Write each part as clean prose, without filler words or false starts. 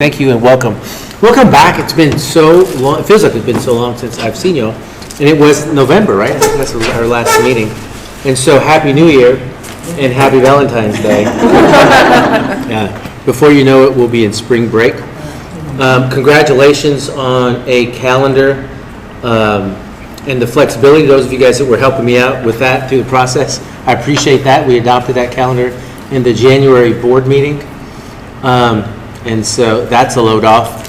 Thank you and welcome. Welcome back. It's been so long, it feels like it's been so long since I've seen you. And it was November, right? I think that's our last meeting. And so Happy New Year and Happy Valentine's Day. Before you know it, we'll be in spring break. Congratulations on a calendar and the flexibility. Those of you guys that were helping me out with that through the process, I appreciate that. We adopted that calendar in the January board meeting. And so that's a load off.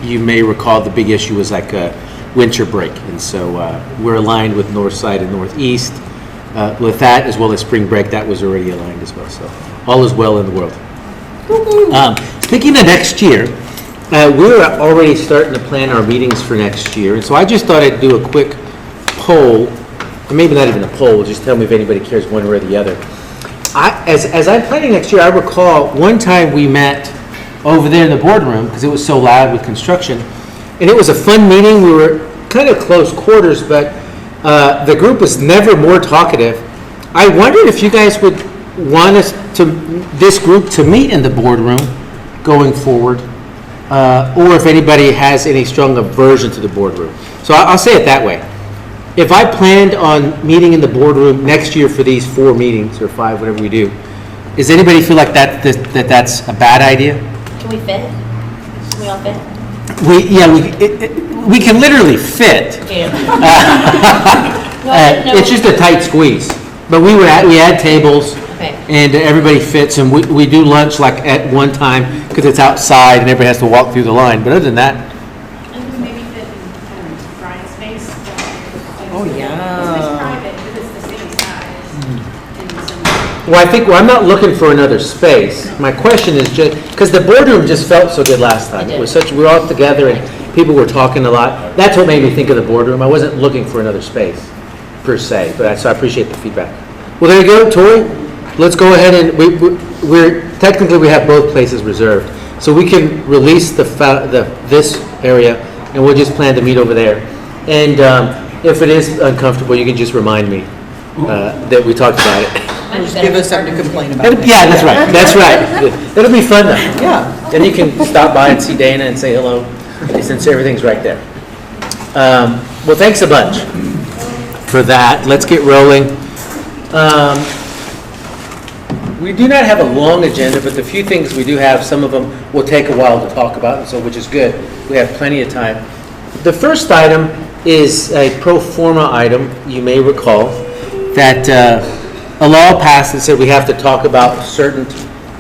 You may recall the big issue was like a winter break. And so we're aligned with North Side and Northeast. With that, as well as spring break, that was already aligned as well. So all is well in the world. Speaking of next year, we're already starting to plan our meetings for next year. And so I just thought I'd do a quick poll, or maybe not even a poll, just tell me if anybody cares one way or the other. As I'm planning next year, I recall one time we met over there in the boardroom because it was so loud with construction, and it was a fun meeting. We were kind of close quarters, but the group was never more talkative. I wondered if you guys would want this group to meet in the boardroom going forward, or if anybody has any strong aversion to the boardroom. So I'll say it that way. If I planned on meeting in the boardroom next year for these 4 meetings, or 5, whatever we do, does anybody feel like that's a bad idea? Can we fit? Can we all fit? We can literally fit. It's just a tight squeeze. But we add tables, Okay. and everybody fits, and we do lunch like at one time because it's outside and everybody has to walk through the line. But other than that, And maybe fit in Brian's space. Oh, yeah. It's private, but it's the same size. well, I'm not looking for another space. My question is just, because the boardroom just felt so good last time. It was we were all together and people were talking a lot. That's what made me think of the boardroom. I wasn't looking for another space, per se, so I appreciate the feedback. Well, there you go, Tori. Let's go ahead and technically we have both places reserved. So we can release this area and we'll just plan to meet over there. And if it is uncomfortable, you can just remind me that we talked about it. Just give us something to complain about. Yeah, that's right. That's right. It'll be fun though. Yeah. Then you can stop by and see Dana and say hello, since everything's right there. Well, thanks a bunch for that. Let's get rolling. We do not have a long agenda, but the few things we do have, some of them will take a while to talk about, so which is good. We have plenty of time. The first item is a pro forma item. You may recall that a law passed that said we have to talk about certain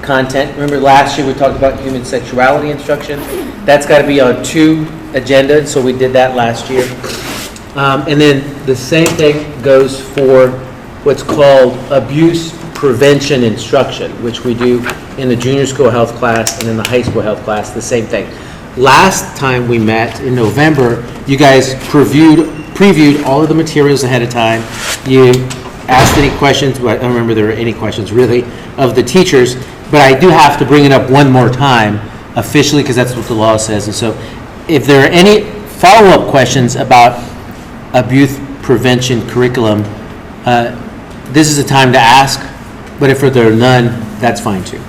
content. Remember last year we talked about human sexuality instruction? That's got to be on 2 agendas, so we did that last year. And then the same thing goes for what's called abuse prevention instruction, which we do in the junior school health class and in the high school health class, the same thing. Last time we met in November, you guys previewed all of the materials ahead of time. You asked any questions, but I don't remember there were any questions really of the teachers, but I do have to bring it up one more time officially because that's what the law says. And so if there are any follow-up questions about abuse prevention curriculum, this is the time to ask, but if there are none, that's fine too.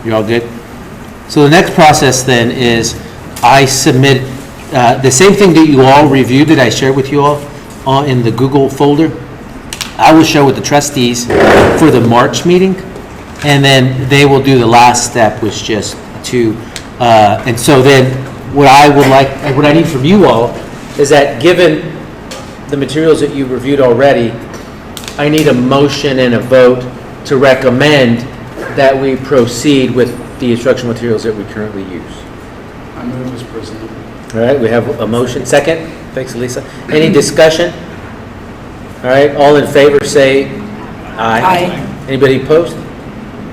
You all good? So the next process then is I submit the same thing that you all reviewed that I shared with you all in the Google folder. I will share with the trustees for the March meeting, and then they will do the last step, which just to, and so then what I need from you all is that given the materials that you've reviewed already, I need a motion and a vote to recommend that we proceed with the instructional materials that we currently use. I move as presented. All right, we have a motion. Second? Thanks, Elisa. Any discussion? All right, all in favor say aye. Aye. Anybody opposed?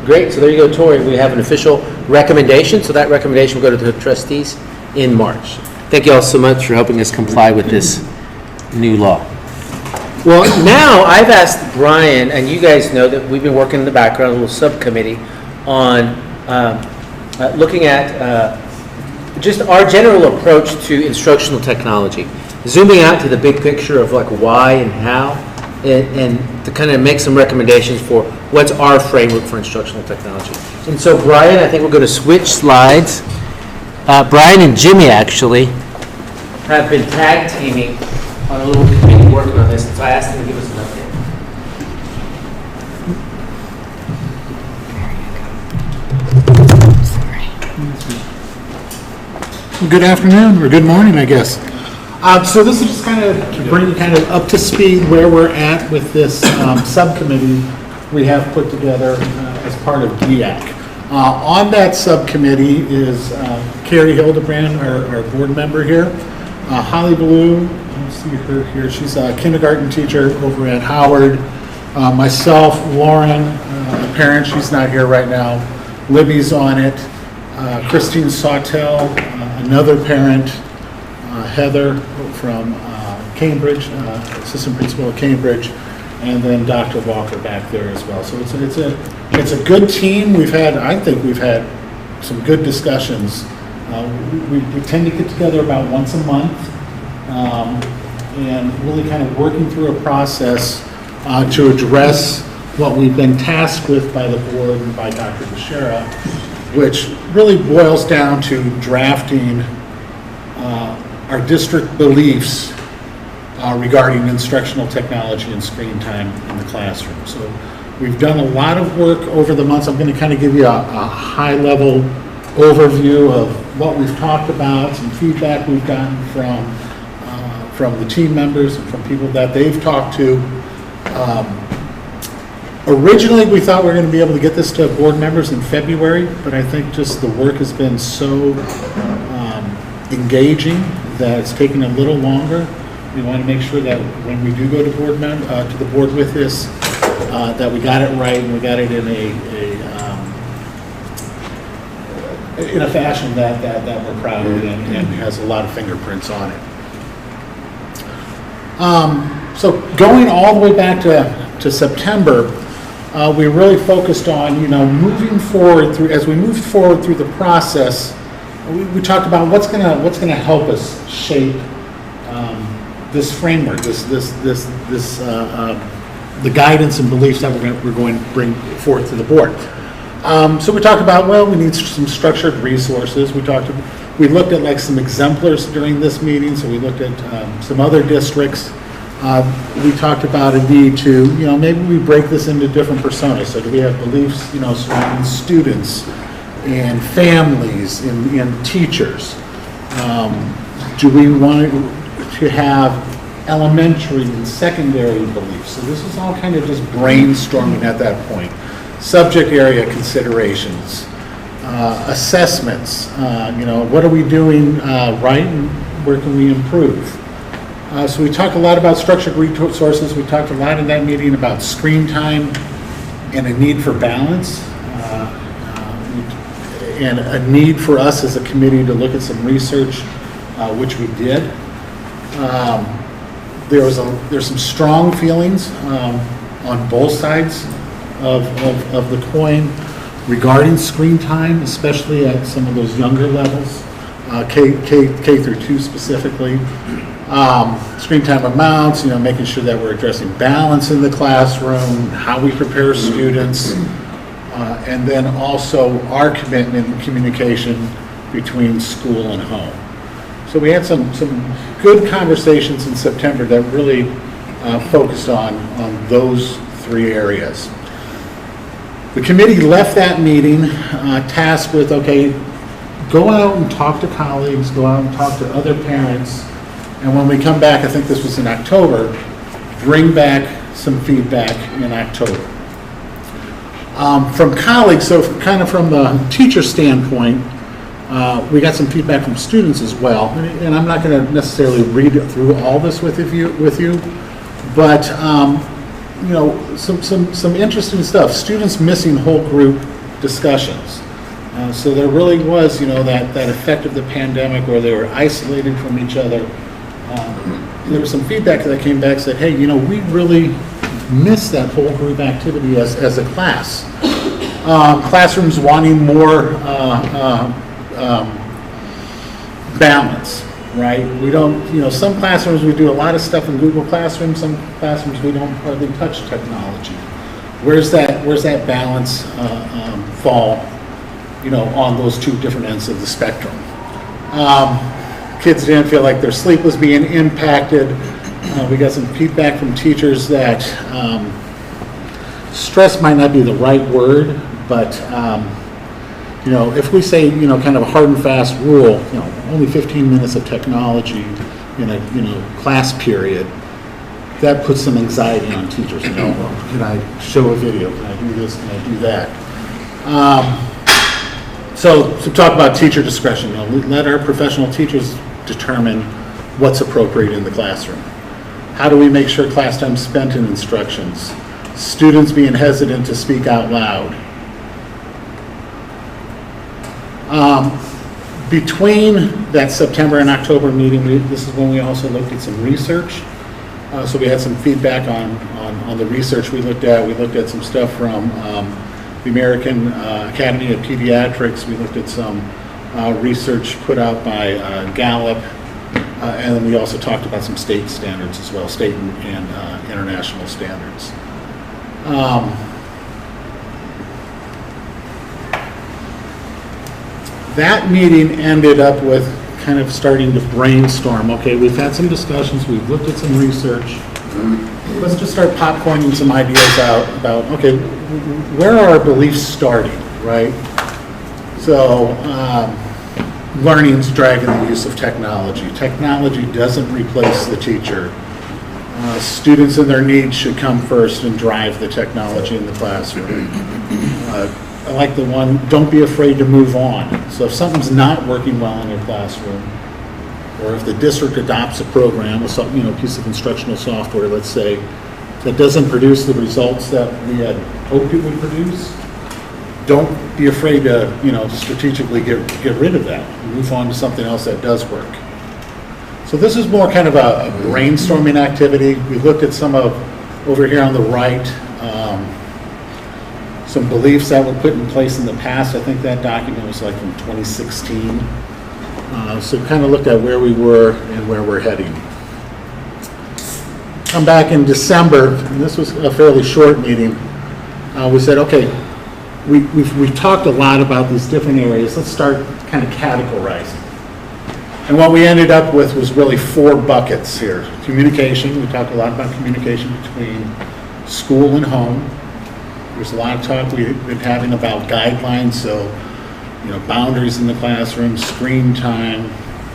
Great, so there you go, Tori. We have an official recommendation, so that recommendation will go to the trustees in March. Thank you all so much for helping us comply with this new law. Well, now I've asked Brian, and you guys know that we've been working in the background, a little subcommittee, on looking at just our general approach to instructional technology. Zooming out to the big picture of like why and how, and to kind of make some recommendations for what's our framework for instructional technology. And so Brian, I think we're going to switch slides. Brian and Jimmy actually have been tag teaming on a little committee working on this, and so I asked them to give us an update. Good afternoon, or good morning, I guess. So this is just kind of to bring you kind of up to speed where we're at with this subcommittee we have put together as part of DEAC. On that subcommittee is Carrie Hildebrand, our board member here. Holly Blue, I see her here, she's a kindergarten teacher over at Howard. Myself, Lauren, a parent, she's not here right now. Libby's on it. Christine Sawtell, another parent, Heather from Cambridge, assistant principal at Cambridge, and then Dr. Walker back there as well. So it's a good team. I think we've had some good discussions. We tend to get together about once a month and really kind of working through a process to address what we've been tasked with by the board and by Dr. Bashara, which really boils down to drafting our district beliefs regarding instructional technology and screen time in the classroom. So we've done a lot of work over the months. I'm going to kind of give you a high-level overview of what we've talked about, some feedback we've gotten from the team members and from people that they've talked to. Originally, we thought we were going to be able to get this to board members in February, but I think just the work has been so engaging that it's taken a little longer. We want to make sure that when we do go to the board with this, that we got it right and we got it in a fashion that we're proud of and has a lot of fingerprints on it. So going all the way back to September, we really focused on, moving forward as we moved forward through the process. We talked about what's gonna help us shape this framework, the guidance and beliefs that we're going to bring forth to the board. So we talked about, we need some structured resources. We looked at like some exemplars during this meeting. So we looked at some other districts. We talked about a need to, maybe we break this into different personas. So do we have beliefs, surrounding students and families and teachers? Do we want to have elementary and secondary beliefs? So this is all kind of just brainstorming at that point. Subject area considerations, assessments, what are we doing right and where can we improve? So we talked a lot about structured resources. We talked a lot in that meeting about screen time and a need for balance, and a need for us as a committee to look at some research, which we did. There's some strong feelings on both sides of the coin regarding screen time, especially at some of those younger levels, K through 2 specifically. Screen time amounts, making sure that we're addressing balance in the classroom, how we prepare students, and then also our commitment and communication between school and home. So we had some good conversations in September that really focused on those 3 areas. The committee left that meeting tasked with, go out and talk to colleagues, go out and talk to other parents, and when we come back, I think this was in October, bring back some feedback in October. From colleagues, so kind of from the teacher standpoint, we got some feedback from students as well, and I'm not going to necessarily read through all this with you, but some interesting stuff. Students missing whole group discussions. So there really was, that effect of the pandemic where they were isolated from each other. There was some feedback that came back said, hey, we really miss that whole group activity as a class. Classrooms wanting more balance. right? We don't, some classrooms, we do a lot of stuff in Google Classroom, some classrooms, we don't hardly touch technology. Where's that balance fall, on those two different ends of the spectrum? Kids didn't feel like their sleep was being impacted. We got some feedback from teachers that stress might not be the right word, but if we say, kind of a hard and fast rule, only 15 minutes of technology in a class period, that puts some anxiety on teachers. Can I show a video? Can I do this? Can I do that? So to talk about teacher discretion, let our professional teachers determine what's appropriate in the classroom. How do we make sure class time spent in instructions? Students being hesitant to speak out loud. Between that September and October meeting, this is when we also looked at some research. So we had some feedback on the research we looked at. We looked at some stuff from the American Academy of Pediatrics. We looked at some research put out by Gallup. And then we also talked about some state standards as well, state and international standards. That meeting ended up with kind of starting to brainstorm. Okay, we've had some discussions, we've looked at some research. Let's just start popcorning some ideas out about, okay, where are our beliefs starting, right? So, learning's dragging the use of technology. Technology doesn't replace the teacher. Students and their needs should come first and drive the technology in the classroom. I like the one, don't be afraid to move on. So if something's not working well in your classroom, or if the district adopts a program, a piece of instructional software, let's say, that doesn't produce the results that we had hoped it would produce, don't be afraid to, strategically get rid of that. Move on to something else that does work. So this is more kind of a brainstorming activity. We looked at some of, over here on the right, some beliefs that were put in place in the past. I think that document was like from 2016. So we kind of looked at where we were and where we're heading. Come back in December, and this was a fairly short meeting. We said, okay, we've talked a lot about these different areas. Let's start kind of categorizing. And what we ended up with was really 4 buckets here. Communication, we talked a lot about communication between school and home. There's a lot of talk we've been having about guidelines, so boundaries in the classroom, screen time,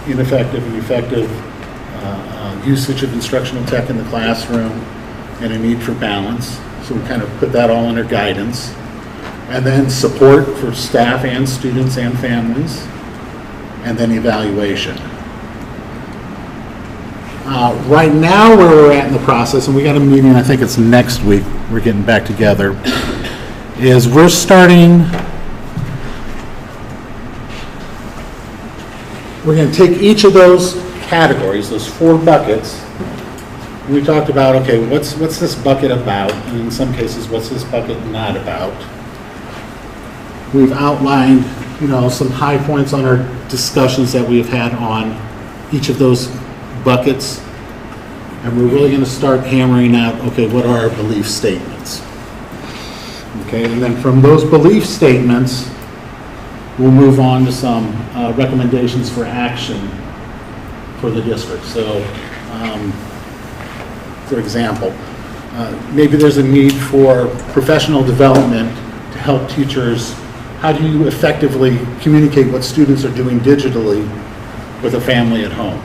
ineffective and effective usage of instructional tech in the classroom, and a need for balance. So we kind of put that all under guidance. And then support for staff and students and families, and then evaluation. Right now, where we're at in the process, and we got a meeting, I think it's next week, we're getting back together, is we're going to take each of those categories, those 4 buckets. We talked about, okay, what's this bucket about? And in some cases, what's this bucket not about? We've outlined, some high points on our discussions that we've had on each of those buckets. And we're really going to start hammering out, okay, what are our belief statements? Okay, and then from those belief statements, we'll move on to some recommendations for action for the district. So, for example, maybe there's a need for professional development to help teachers. How do you effectively communicate what students are doing digitally with a family at home?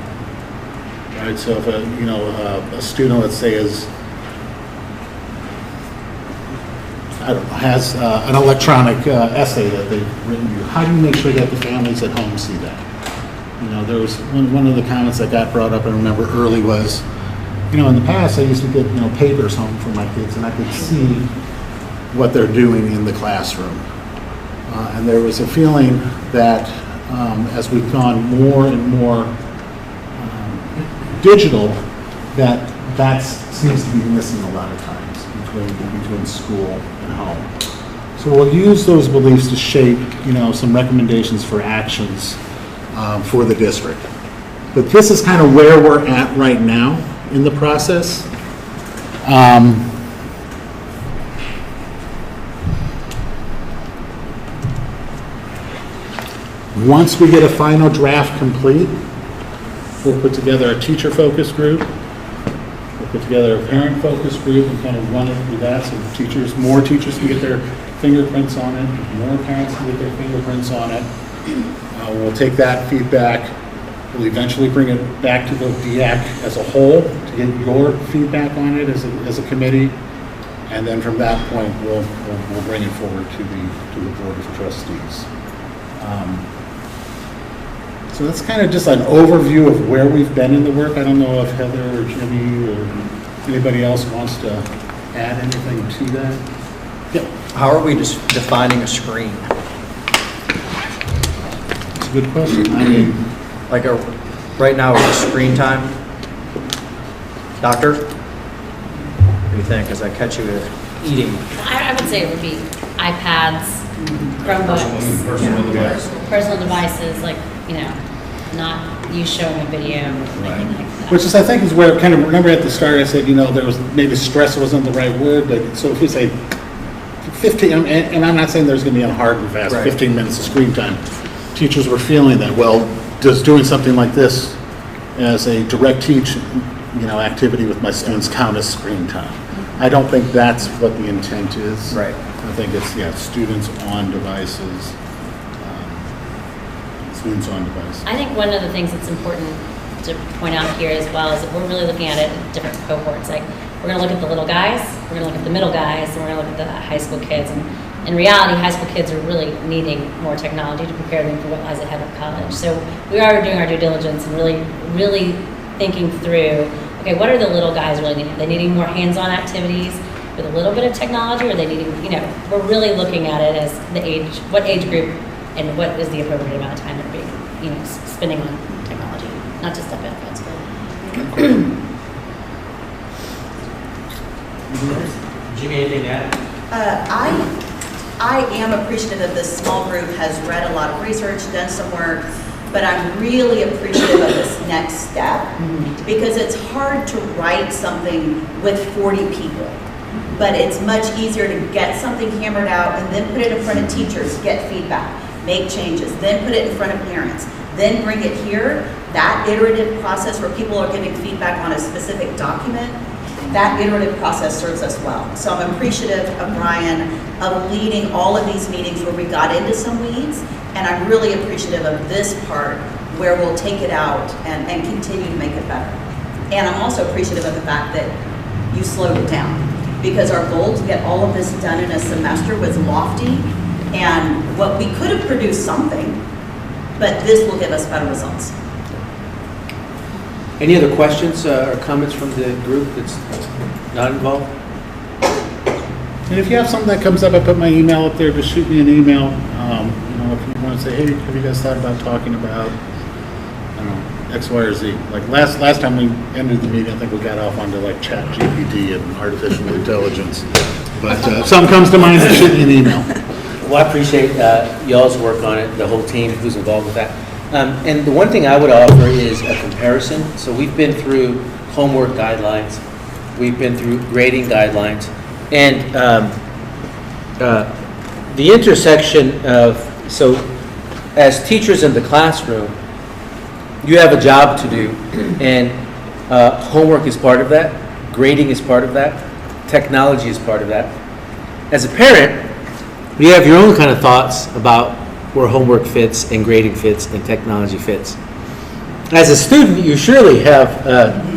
Right. So if a student, let's say, has an electronic essay that they've written, how do you make sure that the families at home see that? There was one of the comments that got brought up, I remember early, was, in the past I used to get papers home for my kids, and I could see what they're doing in the classroom. And there was a feeling that as we've gone more and more digital, that seems to be missing a lot of times between school and home. So we'll use those beliefs to shape, some recommendations for actions for the district. But this is kind of where we're at right now in the process. Once we get a final draft complete, we'll put together a teacher focus group. We'll put together a parent focus group and kind of run it through that so more teachers can get their fingerprints on it, more parents can get their fingerprints on it. We'll take that feedback. We'll eventually bring it back to the DEAC as a whole to get your feedback on it as a committee. And then from that point, we'll bring it forward to the Board of Trustees. So that's kind of just an overview of where we've been in the work. I don't know if Heather or Jimmy or anybody else wants to add anything to that. Yep. How are we just defining a screen? It's a good question. I mean, Like right now, is it screen time? Doctor? What do you think, as I catch you eating? I would say it would be iPads, Chromebooks, personal devices, like, you know, not you showing a video, anything like that. which is, I think, is where kind of, remember at the start I said, there was, maybe stress wasn't the right word, but so if we say 15, and I'm not saying there's going to be a hard and fast Right. 15 minutes of screen time. Teachers were feeling that, well, does doing something like this as a direct teach, activity with my students count as screen time? I don't think that's what the intent is. Right. I think it's, students on devices. Students on devices. I think one of the things that's important to point out here as well is that we're really looking at it in different cohorts. Like, we're going to look at the little guys, we're going to look at the middle guys, and we're going to look at the high school kids. And in reality, high school kids are really needing more technology to prepare them for what lies ahead of college. So we are doing our due diligence and really thinking through, okay, what are the little guys really needing? Are they needing more hands-on activities with a little bit of technology, or are they needing, we're really looking at it as the age, what age group and what is the appropriate amount of time they're being, spending on technology, not just step in grad school. Jimmy, anything to add? I am appreciative of this small group, has read a lot of research, done some work, but I'm really appreciative of this next step because it's hard to write something with 40 people, but it's much easier to get something hammered out and then put it in front of teachers, get feedback, make changes, then put it in front of parents, then bring it here. That iterative process where people are giving feedback on a specific document, that iterative process serves us well. So I'm appreciative of Brian of leading all of these meetings where we got into some weeds, and I'm really appreciative of this part where we'll take it out and continue to make it better. And I'm also appreciative of the fact that you slowed it down because our goal to get all of this done in a semester was lofty, and what we could have produced something, but this will give us better results. Any other questions or comments from the group that's not involved? And if you have something that comes up, I put my email up there, just shoot me an email. If you want to say, hey, have you guys thought about talking about, X, Y, or Z? Like last time we ended the meeting, I think we got off onto like ChatGPT and artificial intelligence. But if something comes to mind, just shoot me an email. Well, I appreciate y'all's work on it, the whole team who's involved with that. And the one thing I would offer is a comparison. So we've been through homework guidelines, we've been through grading guidelines, and the intersection of, so as teachers in the classroom, you have a job to do, and homework is part of that, grading is part of that, technology is part of that. As a parent, you have your own kind of thoughts about where homework fits and grading fits and technology fits. As a student, you surely have,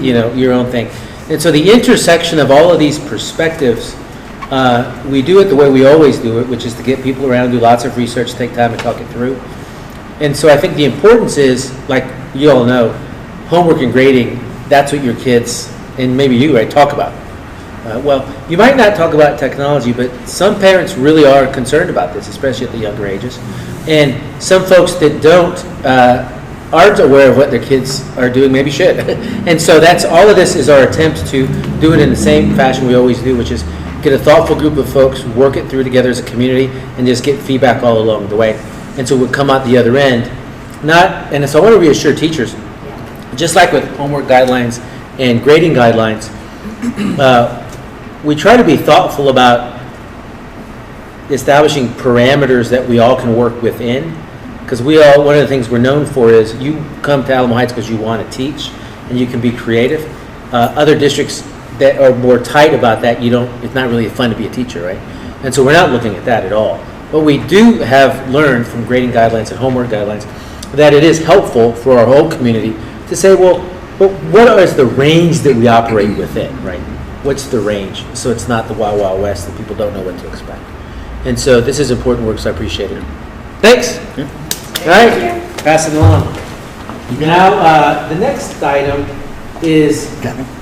your own thing. And so the intersection of all of these perspectives, we do it the way we always do it, which is to get people around, do lots of research, take time to talk it through. And so I think the importance is, like you all know, homework and grading, that's what your kids, and maybe you, right, talk about. Well, you might not talk about technology, but some parents really are concerned about this, especially at the younger ages. And some folks that aren't aware of what their kids are doing, maybe should. And so that's all of this is our attempt to do it in the same fashion we always do, which is get a thoughtful group of folks, work it through together as a community, and just get feedback all along the way. And so we'll come out the other end. And so I want to reassure teachers, just like with homework guidelines and grading guidelines, we try to be thoughtful about establishing parameters that we all can work within. Because one of the things we're known for is you come to Alamo Heights because you want to teach and you can be creative. Other districts that are more tight about that, it's not really fun to be a teacher, right? And so we're not looking at that at all. But we do have learned from grading guidelines and homework guidelines that it is helpful for our whole community to say, well, but what is the range that we operate within, right? What's the range? So it's not the Wild Wild West that people don't know what to expect. And so this is important work, so I appreciate it. Thanks. All right, pass it along. Now, the next item is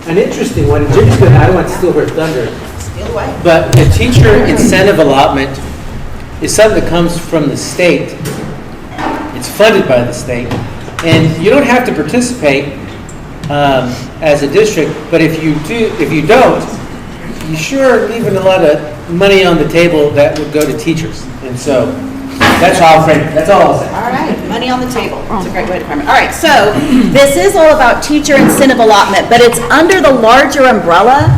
an interesting one. Jim's good. I don't want to steal her thunder. Steal away. But the teacher incentive allotment is something that comes from the state. It's funded by the state. And you don't have to participate as a district, but if you don't, you sure are leaving a lot of money on the table that would go to teachers. And so that's how I'll frame it. That's all I'll say. All right, money on the table. That's a great way to frame it. All right, so this is all about teacher incentive allotment, but it's under the larger umbrella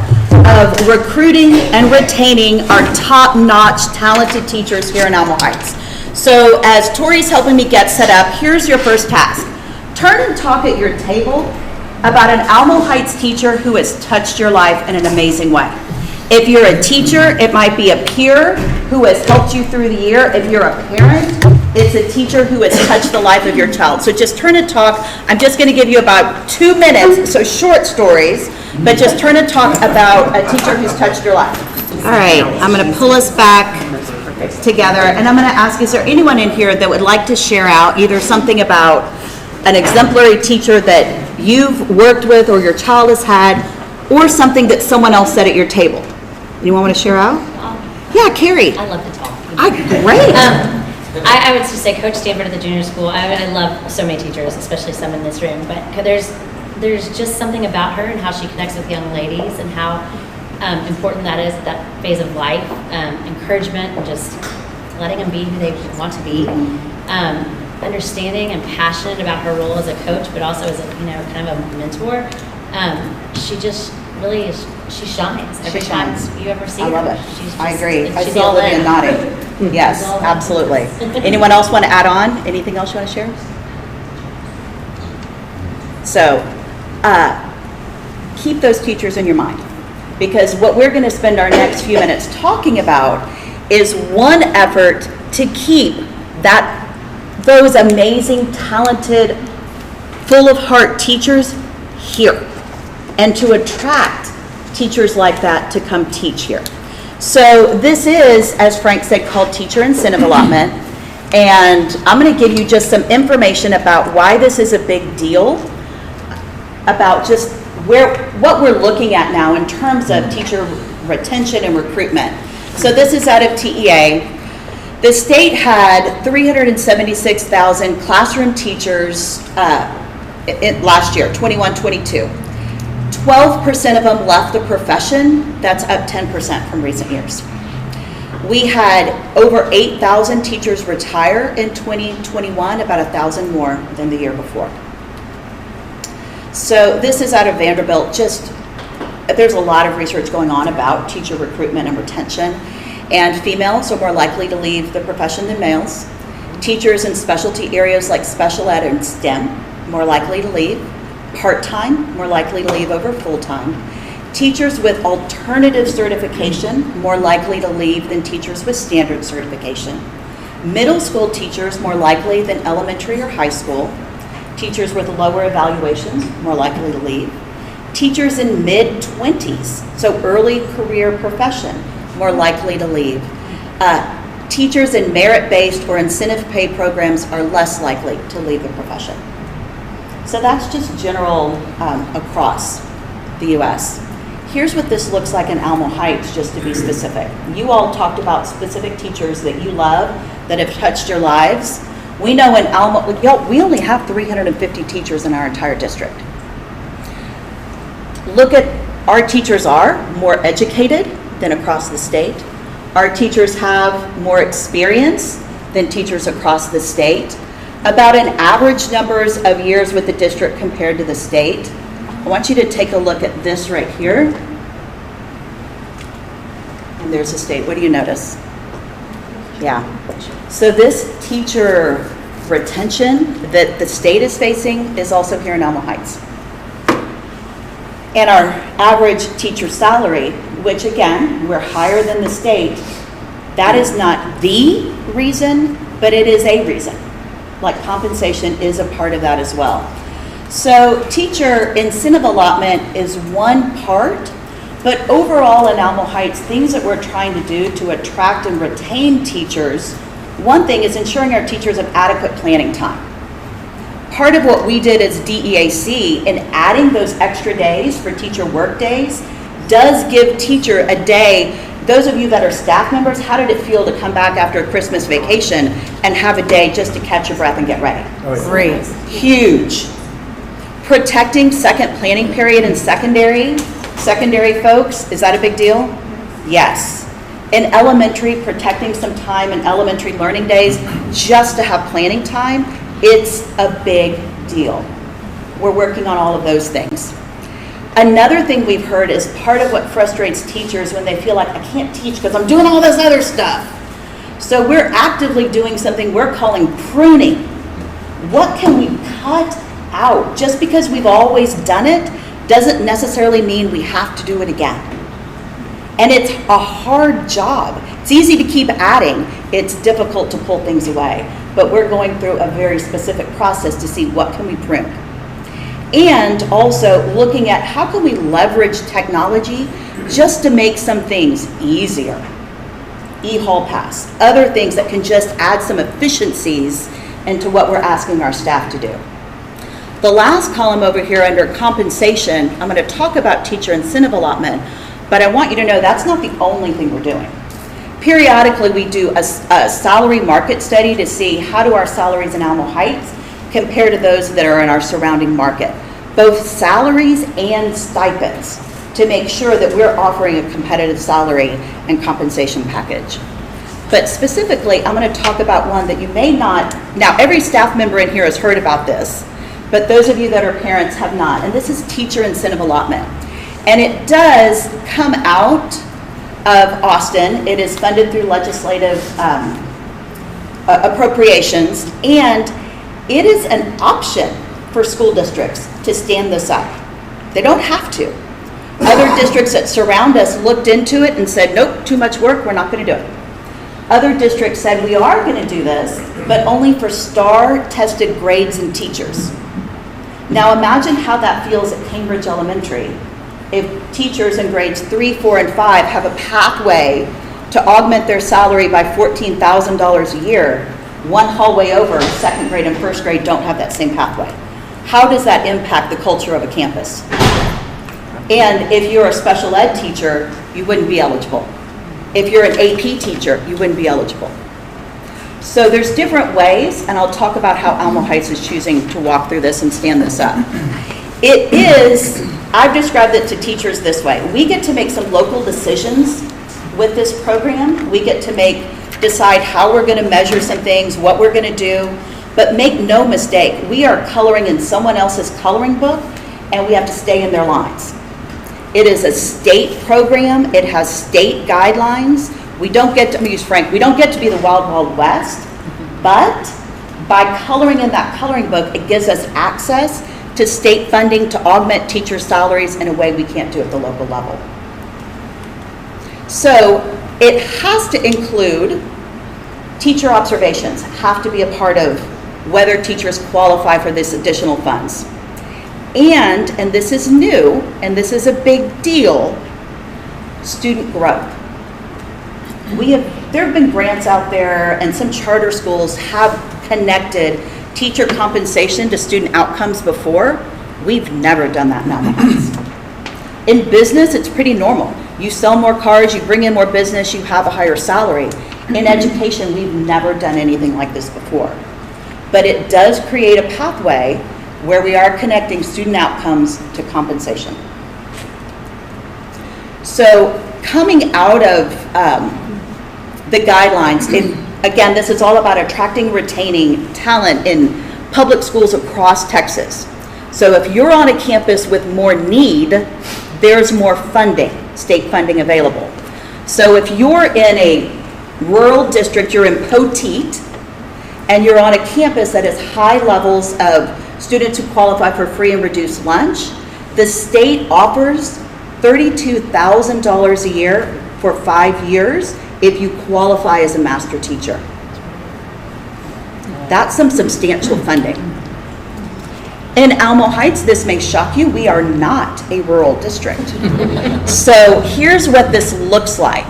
of recruiting and retaining our top-notch talented teachers here in Alamo Heights. So as Tori's helping me get set up, here's your first task. Turn and talk at your table about an Alamo Heights teacher who has touched your life in an amazing way. If you're a teacher, it might be a peer who has helped you through the year. If you're a parent, it's a teacher who has touched the life of your child. So just turn and talk. I'm just going to give you about 2 minutes, so short stories, but just turn and talk about a teacher who's touched your life. All right, I'm going to pull us back together, and I'm going to ask, is there anyone in here that would like to share out either something about an exemplary teacher that you've worked with or your child has had, or something that someone else said at your table? Anyone want to share out? Yeah, Carrie. I love to talk. Great. I would just say Coach Stanford at the junior school. I love so many teachers, especially some in this room. But there's just something about her and how she connects with young ladies and how important that is at that phase of life. Encouragement and just letting them be who they want to be. Understanding and passionate about her role as a coach, but also as a kind of a mentor. She just really is. She shines every time you ever see her. I love it. She's just, I agree. I she's see all Olivia in. nodding. Yes, She's all in. absolutely. Anyone else want to add on? Anything else you want to share? So, keep those teachers in your mind, because what we're going to spend our next few minutes talking about is one effort to keep those amazing, talented, full of heart teachers here, and to attract teachers like that to come teach here. So this is, as Frank said, called teacher incentive allotment, and I'm going to give you just some information about why this is a big deal, about just what we're looking at now in terms of teacher retention and recruitment. So this is out of TEA. The state had 376,000 classroom teachers last year, 21-22. 12% of them left the profession. That's up 10% from recent years. We had over 8,000 teachers retire in 2021, about 1,000 more than the year before. So this is out of Vanderbilt. There's a lot of research going on about teacher recruitment and retention, and females are more likely to leave the profession than males. Teachers in specialty areas like special ed and STEM, more likely to leave. Part-time, more likely to leave over full-time. Teachers with alternative certification, more likely to leave than teachers with standard certification. Middle school teachers, more likely than elementary or high school. Teachers with lower evaluations, more likely to leave. Teachers in mid-20s, so early career profession, more likely to leave. Teachers in merit-based or incentive pay programs are less likely to leave the profession. So that's just general across the U.S. Here's what this looks like in Alamo Heights, just to be specific. You all talked about specific teachers that you love that have touched your lives. We know in Alamo, we only have 350 teachers in our entire district. Look at, our teachers are more educated than across the state. Our teachers have more experience than teachers across the state. about an average numbers of years with the district compared to the state. I want you to take a look at this right here. And there's the state. What do you notice? Yeah. So this teacher retention that the state is facing is also here in Alamo Heights. And our average teacher salary, which again, we're higher than the state, that is not the reason, but it is a reason. Like compensation is a part of that as well. So teacher incentive allotment is one part, but overall in Alamo Heights, things that we're trying to do to attract and retain teachers, one thing is ensuring our teachers have adequate planning time. Part of what we did as DEAC in adding those extra days for teacher work days does give teacher a day. Those of you that are staff members, how did it feel to come back after a Christmas vacation and have a day just to catch your breath and get ready? Great. Huge. Protecting second planning period in secondary folks, is that a big deal? Yes. In elementary, protecting some time in elementary learning days just to have planning time, it's a big deal. We're working on all of those things. Another thing we've heard is part of what frustrates teachers when they feel like, I can't teach because I'm doing all this other stuff. So we're actively doing something we're calling pruning. What can we cut out? Just because we've always done it doesn't necessarily mean we have to do it again. And it's a hard job. It's easy to keep adding. It's difficult to pull things away. But we're going through a very specific process to see what can we prune. And also looking at how can we leverage technology just to make some things easier. E-Hall Pass, other things that can just add some efficiencies into what we're asking our staff to do. The last column over here under compensation, I'm going to talk about teacher incentive allotment, but I want you to know that's not the only thing we're doing. Periodically, we do a salary market study to see how do our salaries in Alamo Heights compare to those that are in our surrounding market, both salaries and stipends, to make sure that we're offering a competitive salary and compensation package. But specifically, I'm going to talk about one that you may not, now every staff member in here has heard about this, but those of you that are parents have not, and this is teacher incentive allotment. And it does come out of Austin. It is funded through legislative appropriations, and it is an option for school districts to stand this up. They don't have to. Other districts that surround us looked into it and said, nope, too much work, we're not going to do it. Other districts said, we are going to do this, but only for STAR-tested grades and teachers. Now imagine how that feels at Cambridge Elementary if teachers in grades 3, 4, and 5 have a pathway to augment their salary by $14,000 a year. One hallway over, second grade and first grade don't have that same pathway. How does that impact the culture of a campus? And if you're a special ed teacher, you wouldn't be eligible. If you're an AP teacher, you wouldn't be eligible. So there's different ways, and I'll talk about how Alamo Heights is choosing to walk through this and stand this up. It is, I've described it to teachers this way. We get to make some local decisions with this program. We get to decide how we're going to measure some things, what we're going to do, but make no mistake, we are coloring in someone else's coloring book, and we have to stay in their lines. It is a state program. It has state guidelines. We don't get to, I'm going to use Frank, we don't get to be the wild, wild west, but by coloring in that coloring book, it gives us access to state funding to augment teacher salaries in a way we can't do at the local level. So it has to include teacher observations, have to be a part of whether teachers qualify for this additional funds. And this is new, and this is a big deal, student growth. There have been grants out there, and some charter schools have connected teacher compensation to student outcomes before. We've never done that in Alamo Heights. In business, it's pretty normal. You sell more cars, you bring in more business, you have a higher salary. In education, we've never done anything like this before. But it does create a pathway where we are connecting student outcomes to compensation. So coming out of the guidelines, Again, this is all about attracting, retaining talent in public schools across Texas. So if you're on a campus with more need, there's more funding, state funding available. So if you're in a rural district, you're in Poteet, and you're on a campus that has high levels of students who qualify for free and reduced lunch, the state offers $32,000 a year for 5 years if you qualify as a master teacher. That's some substantial funding. In Alamo Heights, this may shock you, we are not a rural district. So here's what this looks like.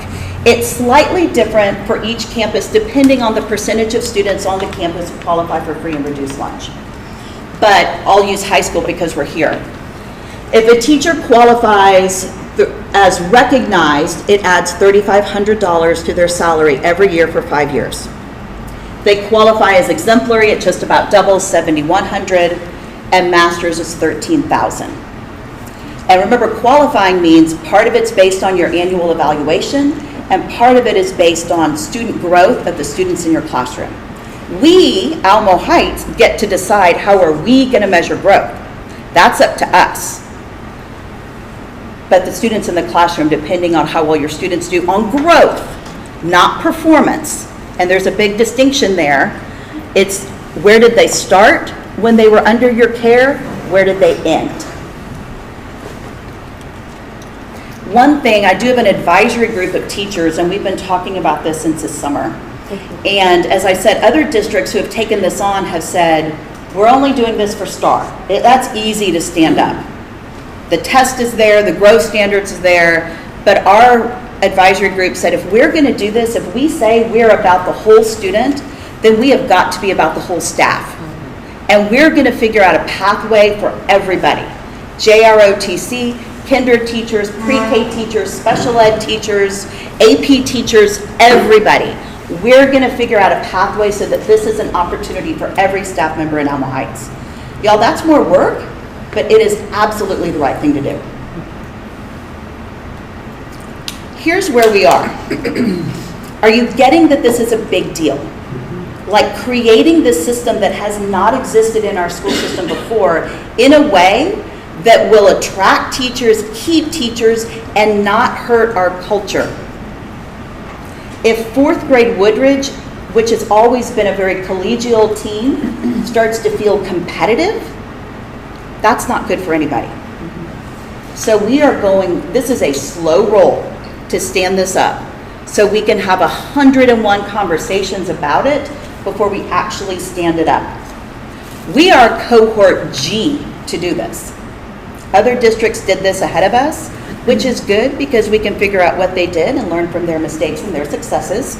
It's slightly different for each campus depending on the percentage of students on the campus who qualify for free and reduced lunch. But I'll use high school because we're here. If a teacher qualifies as recognized, it adds $3,500 to their salary every year for 5 years. They qualify as exemplary, it just about doubles, $7,100, and masters is $13,000. And remember, qualifying means part of it's based on your annual evaluation, and part of it is based on student growth of the students in your classroom. We, Alamo Heights, get to decide how are we going to measure growth. That's up to us. But the students in the classroom, depending on how well your students do on growth, not performance, and there's a big distinction there, it's where did they start when they were under your care, where did they end? One thing, I do have an advisory group of teachers, and we've been talking about this since the summer. And as I said, other districts who have taken this on have said, we're only doing this for STAR. That's easy to stand up. The test is there, the growth standards is there, but our advisory group said if we're going to do this, if we say we're about the whole student, then we have got to be about the whole staff. And we're going to figure out a pathway for everybody. JROTC, kinder teachers, pre-K teachers, special ed teachers, AP teachers, everybody. We're going to figure out a pathway so that this is an opportunity for every staff member in Alamo Heights. Y'all, that's more work, but it is absolutely the right thing to do. Here's where we are. Are you getting that this is a big deal? Like creating this system that has not existed in our school system before in a way that will attract teachers, keep teachers, and not hurt our culture. If 4th grade Woodridge, which has always been a very collegial team, starts to feel competitive, that's not good for anybody. So we are going, this is a slow roll to stand this up so we can have 101 conversations about it before we actually stand it up. We are cohort G to do this. Other districts did this ahead of us, which is good because we can figure out what they did and learn from their mistakes and their successes.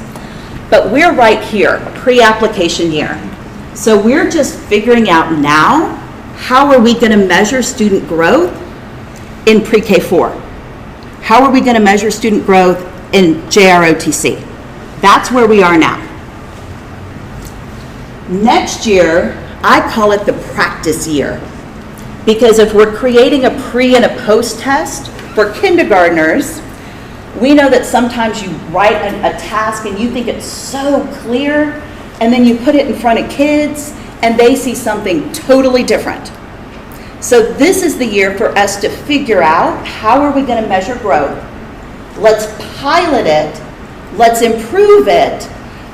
But we're right here, pre-application year. So we're just figuring out now, how are we going to measure student growth in pre-K4? How are we going to measure student growth in JROTC? That's where we are now. Next year, I call it the practice year. Because if we're creating a pre and a post test for kindergartners, we know that sometimes you write a task and you think it's so clear, and then you put it in front of kids and they see something totally different. So this is the year for us to figure out how are we going to measure growth. Let's pilot it, let's improve it,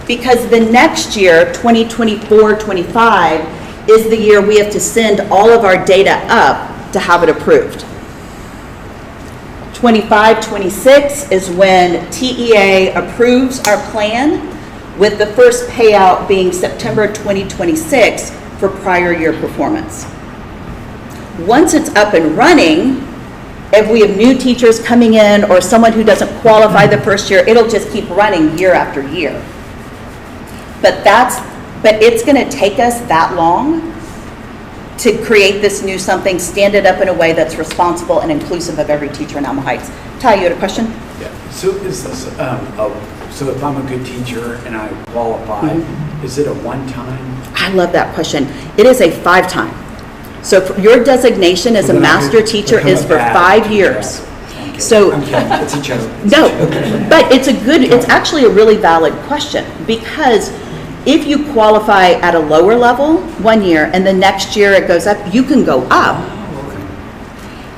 because the next year, 2024-25, is the year we have to send all of our data up to have it approved. 25-26 is when TEA approves our plan, with the first payout being September 2026 for prior year performance. Once it's up and running, if we have new teachers coming in or someone who doesn't qualify the first year, it'll just keep running year after year. But it's going to take us that long to create this new something, stand it up in a way that's responsible and inclusive of every teacher in Alamo Heights. Ty, you had a question? Yeah, so is this, so if I'm a good teacher and I qualify, is it a one-time? I love that question. It is a 5-time. So your designation as a master teacher is for 5 years. Okay. So, I'm kidding, it's a joke. no, but it's actually a really valid question, because if you qualify at a lower level 1 year and the next year it goes up, you can go up.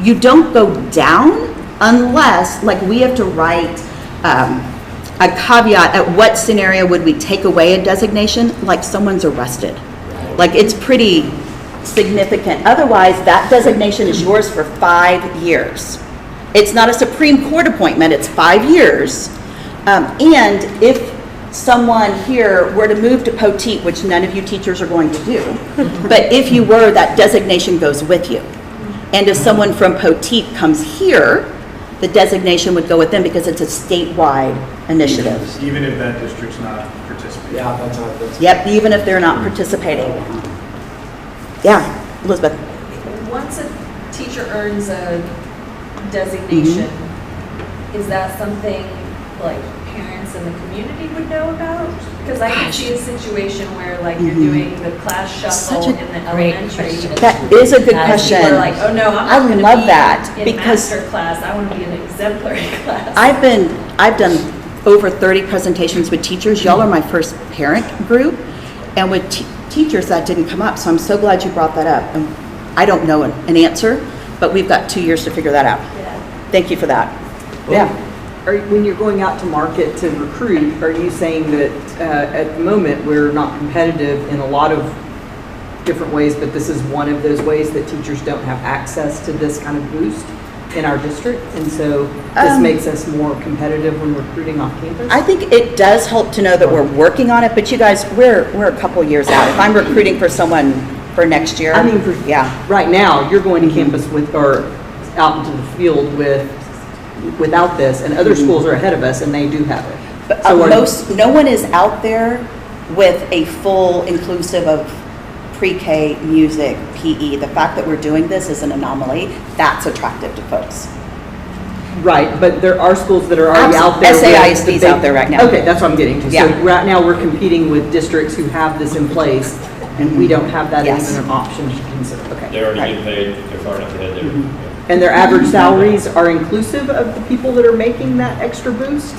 You don't go down unless, like, we have to write a caveat at what scenario would we take away a designation, like someone's arrested. Like, it's pretty significant. Otherwise, that designation is yours for 5 years. It's not a Supreme Court appointment, it's 5 years. And if someone here were to move to Poteet, which none of you teachers are going to do, but if you were, that designation goes with you. And if someone from Poteet comes here, the designation would go with them because it's a statewide initiative. Even if that district's not participating. Yeah, that's. Yep, even if they're not participating. Yeah, Elizabeth. Once a teacher earns a designation, is that something like parents in the community would know about? Because I can see a situation where like you're doing the class shuffle Such a in the great elementary. question. That is a good That is- question. People are like, oh no, I'm I not going to love be that, in because master class. I want to be in exemplary class. I've done over 30 presentations with teachers. Y'all are my first parent group, and with teachers that didn't come up. So I'm so glad you brought that up. And I don't know an answer, but we've got 2 years to figure that out. Yeah. Thank you for that. Yeah. When you're going out to market to recruit, are you saying that at the moment we're not competitive in a lot of different ways, but this is one of those ways that teachers don't have access to this kind of boost in our district, and so this makes us more competitive when recruiting off campus? I think it does help to know that we're working on it, but you guys, we're a couple years out. If I'm recruiting for someone for next year, I mean, yeah. right now, you're going to campus with, or out into the field without this, and other schools are ahead of us, and they do have it. But So no one is out there with a full inclusive of pre-K, music, PE. The fact that we're doing this is an anomaly. That's attractive to folks. Right, but there are schools that are already out there. SAISD is out there right now. Okay, that's what I'm getting to. Yeah. So right now, we're competing with districts who have this in place, and we don't have that Yes. as an option to consider. Okay. They're already Right. getting paid, they're far enough ahead there. And their average salaries are inclusive of the people that are making that extra boost?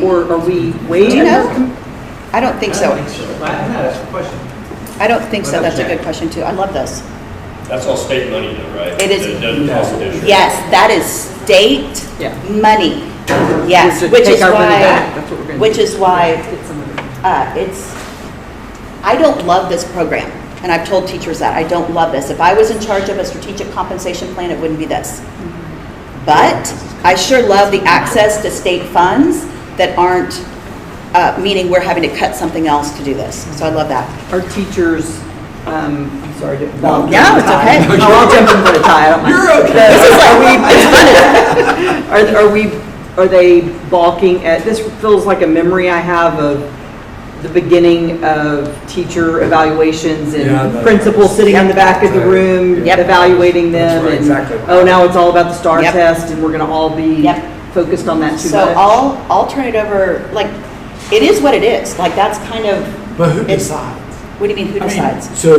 Or are we way Do you know? under? I don't think so. That's a question. I don't think so. That's a good question too. I love this. That's all state money though, right? It is- It doesn't cost the district. Yes, that is state Yeah. money. Yes, Just which take is our money why, back. That's what we're gonna which do. is why Get some of it. I don't love this program, and I've told teachers that, I don't love this. If I was in charge of a strategic compensation plan, it wouldn't be this. But I sure love the access to state funds that aren't, meaning we're having to cut something else to do this. So I love that. Our teachers, I'm sorry to. No, it's okay. Oh, I'll jump in for a tie, I don't mind. You're okay. This is like, it's funny. Are they balking at, this feels like a memory I have of the beginning of teacher evaluations Yeah, and the- principals sitting in the back of the room, Yep. evaluating them. That's right, and, exactly. oh, now it's all about the STAR Yep. test and we're gonna all be Yep. focused on that too So much. I'll turn it over, like, it is what it is. Like, that's kind of. But who it's- decides? What do you mean, who I mean, decides? So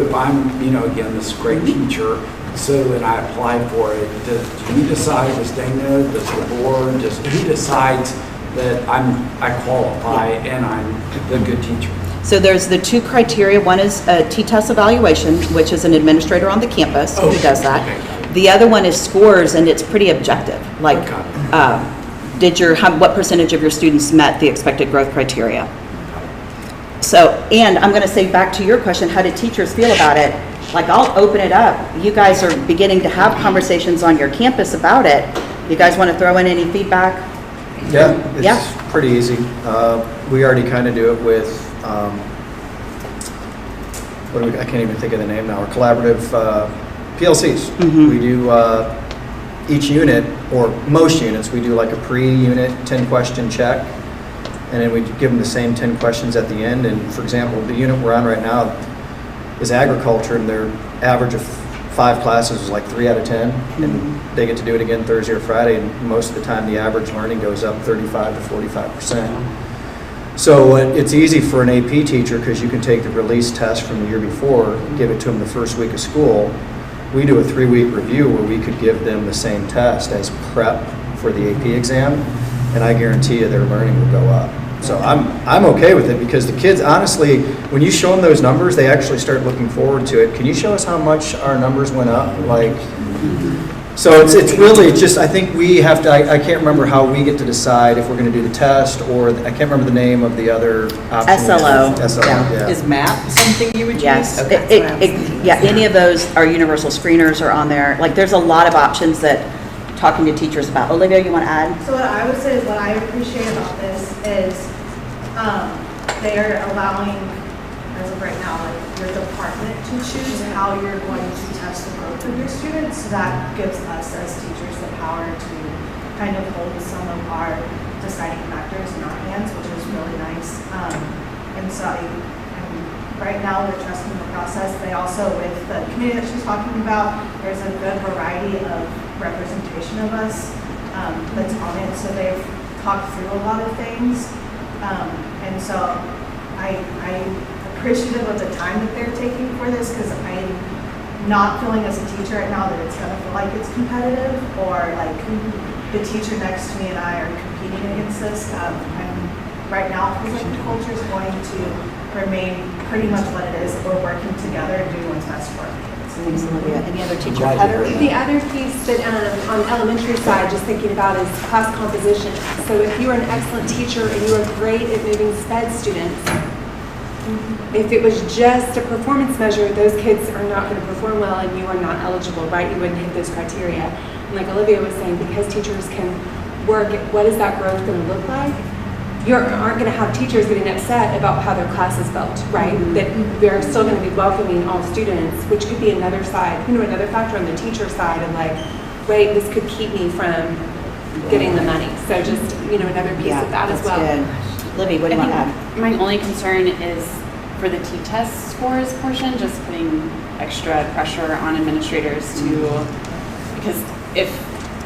if I'm, again, this great teacher, so and I apply for it, do we decide, does Dana, does the board, who decides that I qualify and I'm the good teacher? So there's the two criteria. One is a T-test evaluation, which is an administrator on the campus who does that. Okay. The other one is scores, and it's pretty objective. Like, what percentage of your students met the expected growth criteria? So, and I'm going to say back to your question, how do teachers feel about it? Like, I'll open it up. You guys are beginning to have conversations on your campus about it. You guys want to throw in any feedback? Yeah, Yeah. it's pretty easy. We already kind of do it with, I can't even think of the name now, our collaborative PLCs. We do each unit, or most units, we do like a pre-unit 10-question check, and then we give them the same 10 questions at the end. And for example, the unit we're on right now is agriculture, and their average of 5 classes is like 3 out of 10, and they get to do it again Thursday or Friday, and most of the time the average learning goes up 35 to 45%. So it's easy for an AP teacher because you can take the release test from the year before, give it to them the first week of school, we do a 3-week review where we could give them the same test as prep for the AP exam, and I guarantee you their learning will go up. So I'm okay with it because the kids, honestly, when you show them those numbers, they actually start looking forward to it. Can you show us how much our numbers went up? Like, so it's really just, I think we have to, I can't remember how we get to decide if we're going to do the test, or I can't remember the name of the other option. SLO. SLO, yeah. Is MAP something you would use? Yes, Okay. yeah, any of those, our universal screeners are on there. Like, there's a lot of options that, talking to teachers about. Olivia, you want to add? So what I would say is what I appreciate about this is they're allowing, as of right now, like your department to choose how you're going to test the growth of your students. So that gives us as teachers the power to kind of hold some of our deciding factors in our hands, which is really nice. And so right now we're trusting the process. They also, with the committee that she's talking about, there's a good variety of representation of us that's on it. So they've talked through a lot of things. And so I'm appreciative of the time that they're taking for this, because I'm not feeling as a teacher right now that it's going to feel like it's competitive, or like the teacher next to me and I are competing against this. Right now it feels like the culture is going to remain pretty much what it is. We're working together and doing what's best for our kids. Thanks, Olivia. Any other teacher? Glad to Heather? hear that. The other piece that on the elementary side, just thinking about, is class composition. So if you are an excellent teacher and you are great at moving SPED students, if it was just a performance measure, those kids are not going to perform well and you are not eligible, right? You wouldn't hit those criteria. And like Olivia was saying, because teachers can work at what is that growth going to look like, you aren't going to have teachers getting upset about how their class is built, right? That they're still going to be welcoming all students, which could be another side, another factor on the teacher side of like, wait, this could keep me from getting the money. So just, another piece of that as well. Good. Libby, what do you want to add? My only concern is for the T-test scores portion, just putting extra pressure on administrators because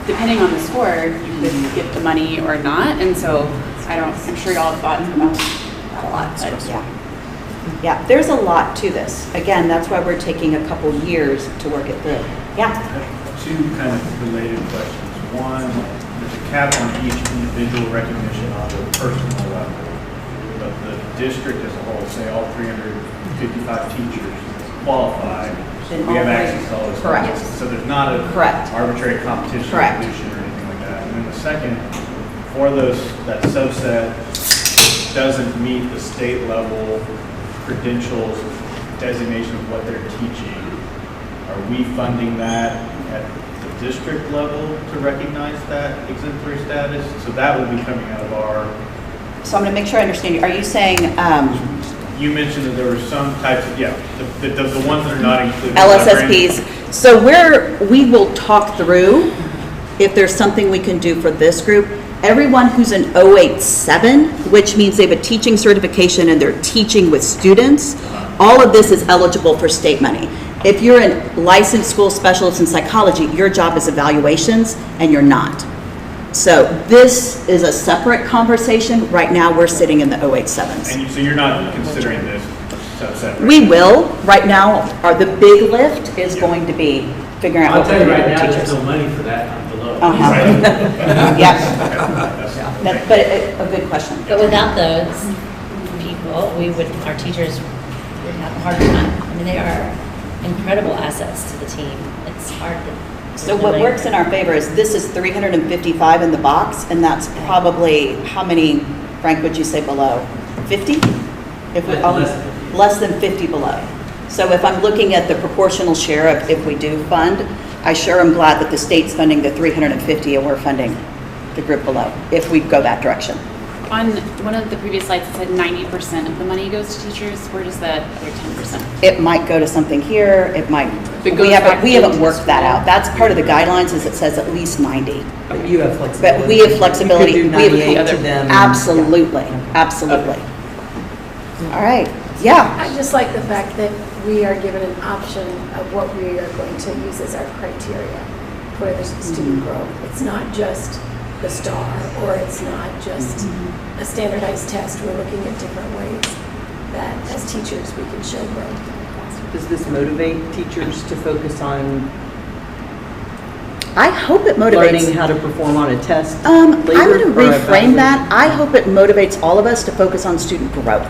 depending on the score, you could get the money or not. And so I'm sure y'all have thought about that a lot. But Yeah, there's a lot to this. Again, that's why we're taking a couple years to work it through. Yeah. Two kind of related questions. One, there's a cap on each individual recognition on the personal level, but the district as a whole, say all 355 teachers qualify, Then we have all access to all those. Correct. classes. So there's not a Correct. arbitrary competition Correct. solution or anything like that. And then the second, for that subset doesn't meet the state level credentials designation of what they're teaching, are we funding that at the district level to recognize that exemplary status? So that will be coming out of our... So I'm going to make sure I understand you. Are you saying You mentioned that there were some types of, the ones that are not included. LSSPs? So we will talk through if there's something we can do for this group. Everyone who's an 087, which means they have a teaching certification and they're teaching with students, all of this is eligible for state money. If you're a licensed school specialist in psychology, your job is evaluations and you're not. So this is a separate conversation. Right now, we're sitting in the 087s. And so you're not considering this subset? We will. Right now, the big lift is going to be figuring out I'll what tell we're you going to right do now, with there's teachers. no money for that on below. Yep. But a good question. But without those people, our teachers would have a hard time. I mean, they are incredible assets to the team. It's hard to... So what works in our favor is this is 355 in the box, and that's probably, how many, Frank, would you say below? 50? If we, less than 50 below. So if I'm looking at the proportional share of if we do fund, I sure am glad that the state's funding the 350 and we're funding the group below, if we go that direction. on one of the previous slides, it said 90% of the money goes to teachers. Where does that other 10%? It might go to something here, it might, It goes we back haven't into worked that school. out. That's part of the guidelines, is it says at least 90. But you have flexibility. But we have flexibility. You could do We have- 98 to them. Absolutely, absolutely. All right, yeah. I just like the fact that we are given an option of what we are going to use as our criteria for the student growth. It's not just the STAR, or it's not just a standardized test. We're looking at different ways that as teachers we can show growth in the classroom. Does this motivate teachers to focus on I hope it motivates. learning how to perform on a test? I'm later, going to or reframe evaluation? that. I hope it motivates all of us to focus on student growth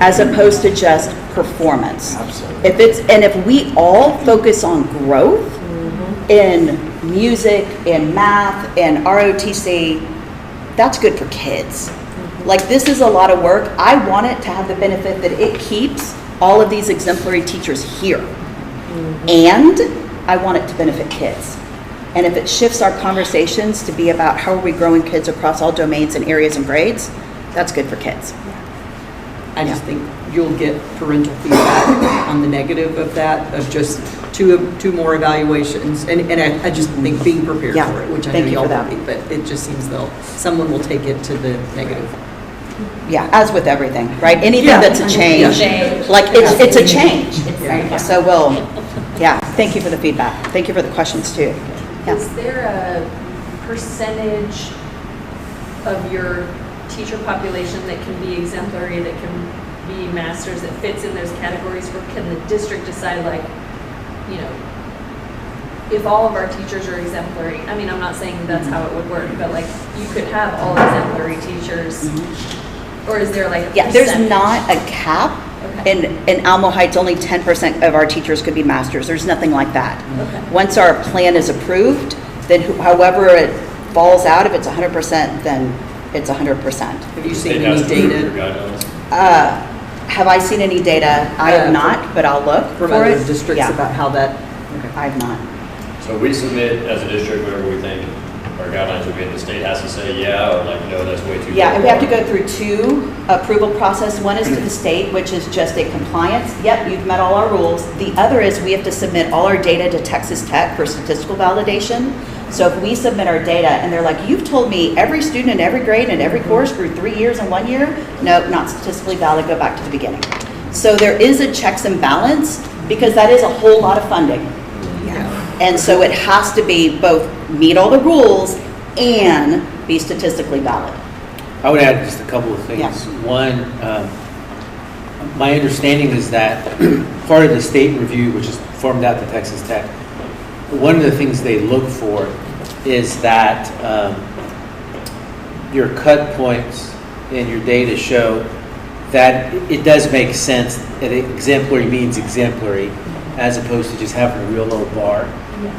as opposed to just performance. Absolutely. If we all focus on growth in music, in math, in ROTC, that's good for kids. Like, this is a lot of work. I want it to have the benefit that it keeps all of these exemplary teachers here. And I want it to benefit kids. And if it shifts our conversations to be about how are we growing kids across all domains and areas and grades, that's good for kids. I just think you'll get parental feedback on the negative of that, of just two more evaluations. And I just think being prepared Yeah. for it, which I Thank know you y'all for that. will be, but it just seems someone will take it to the negative. Yeah, as with everything, right? Anything Yeah. that's a change, Change. like it's a change. Yeah. So thank you for the feedback. Thank you for the questions too. Yeah. Is there a percentage of your teacher population that can be exemplary, that can be masters, that fits in those categories? Or can the district decide, like, you know, if all of our teachers are exemplary? I mean, I'm not saying that's how it would work, but like, you could have all exemplary teachers. Or is there like a Yeah, there's percentage? not a cap. Okay. In Alamo Heights, only 10% of our teachers could be masters. There's nothing like that. Okay. Once our plan is approved, then however it falls out, if it's 100%, then it's 100%. Have you State seen has any to approve your data guidelines. Have I seen any data? I have not, but I'll look from for other it. districts Yeah, about how that? I have not. So we submit as a district whatever we think our guidelines would be, and the state has to say yeah, or like, no, that's way too. Yeah, and we have to far. go through two approval process. One is to the state, which is just a compliance. Yep, you've met all our rules. The other is we have to submit all our data to Texas Tech for statistical validation. So if we submit our data and they're like, you've told me every student in every grade and every course grew 3 years in 1 year, no, not statistically valid, go back to the beginning. So there is a checks and balance because that is a whole lot of funding. And so it has to be both meet all the rules and be statistically valid. I would add just a couple of things. Yeah. One, my understanding is that part of the state review, which is formed out to Texas Tech, one of the things they look for is that your cut points and your data show that it does make sense that exemplary means exemplary as opposed to just having a real low bar.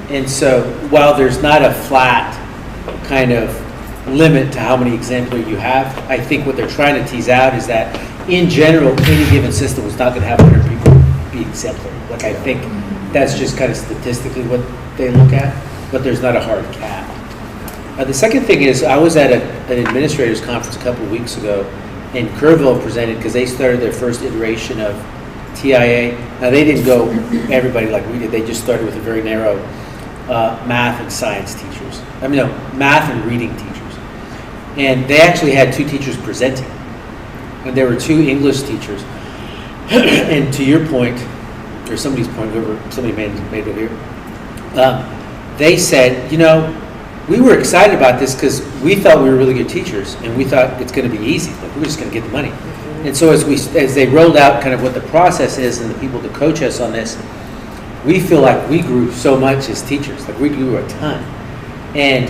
And so while there's not a flat kind of limit to how many exemplary you have, I think what they're trying to tease out is that in general, any given system is not going to have 100 people be exemplary. Like, I think that's just kind of statistically what they look at, but there's not a hard cap. The second thing is, I was at an administrators conference a couple of weeks ago, and Kerrville presented, because they started their first iteration of TIA. Now, they didn't go everybody like we did. They just started with a very narrow math and science teachers. Math and reading teachers. And they actually had 2 teachers presenting. And there were 2 English teachers. And to your point, or somebody's point, somebody made it here, they said, we were excited about this because we thought we were really good teachers, and we thought it's going to be easy. Like, we're just going to get the money. And so as they rolled out kind of what the process is and the people to coach us on this, we feel like we grew so much as teachers. Like, we grew a ton. And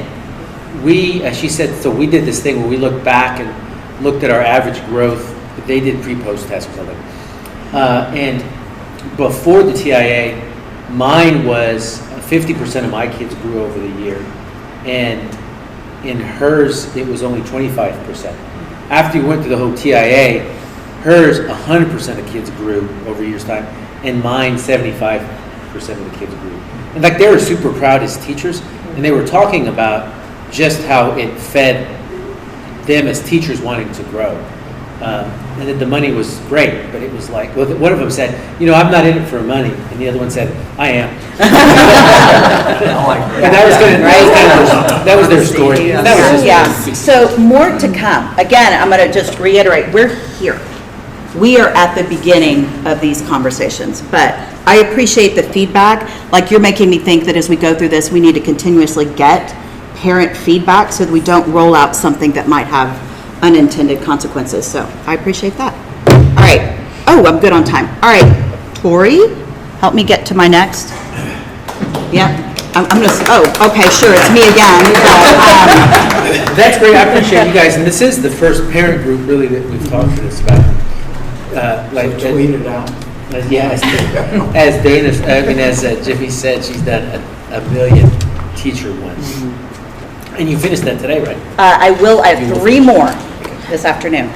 she said, so we did this thing where we looked back and looked at our average growth. They did pre-post tests or something. And before the TIA, mine was 50% of my kids grew over the year. And in hers, it was only 25%. After you went through the whole TIA, hers, 100% of kids grew over a year's time, and mine, 75% of the kids grew. In fact, they were super proud as teachers, and they were talking about just how it fed them as teachers wanting to grow. And that the money was great, but it was like, well, one of them said, I'm not in it for money, and the other one said, I am. And that was their story. That was just Yeah, so more to come. Again, I'm going to just reiterate, we're here. We are at the beginning of these conversations, but I appreciate the feedback. Like, you're making me think that as we go through this, we need to continuously get parent feedback so that we don't roll out something that might have unintended consequences. So I appreciate that. All right. Oh, I'm good on time. All right. Tori, help me get to my next. Yeah, I'm gonna, okay, sure, it's me again. But, That's great, I appreciate you guys, and this is the first parent group really that we've talked to this about. Tweet it out. Yeah, as Dana, as Jiffy said, she's done a million teacher ones. And you finished that today, right? I have 3 more this afternoon.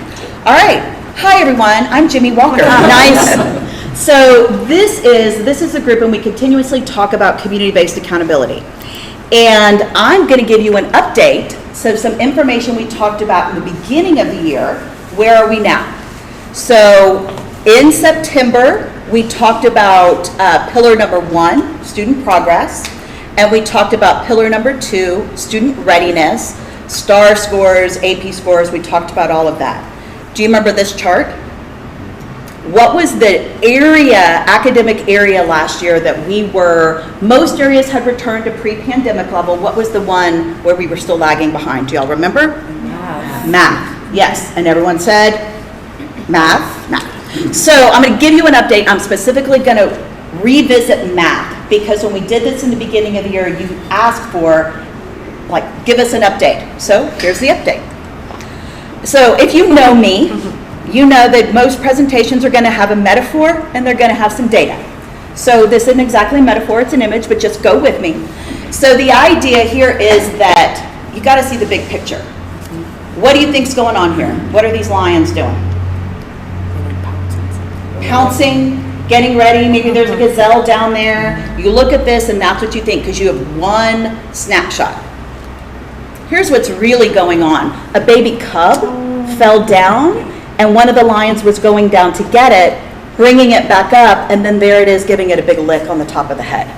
All right, hi everyone, I'm Jimmy Walker. Nice. So this is a group, and we continuously talk about community-based accountability. And I'm going to give you an update, so some information we talked about in the beginning of the year. Where are we now? So in September, we talked about pillar number 1, student progress, and we talked about pillar number 2, student readiness, STAR scores, AP scores. We talked about all of that. Do you remember this chart? What was the academic area last year that most areas had returned to pre-pandemic level? What was the one where we were still lagging behind? Do y'all remember? Math, yes. And everyone said, math. So I'm going to give you an update. I'm specifically going to revisit math because when we did this in the beginning of the year, you asked for, give us an update. So here's the update. So if you know me, you know that most presentations are going to have a metaphor and they're going to have some data. So this isn't exactly a metaphor, it's an image, but just go with me. So the idea here is that you got to see the big picture. What do you think's going on here? What are these lions doing? Pouncing, getting ready. Maybe there's a gazelle down there. You look at this and that's what you think because you have one snapshot. Here's what's really going on. A baby cub fell down and one of the lions was going down to get it, bringing it back up, and then there it is giving it a big lick on the top of the head.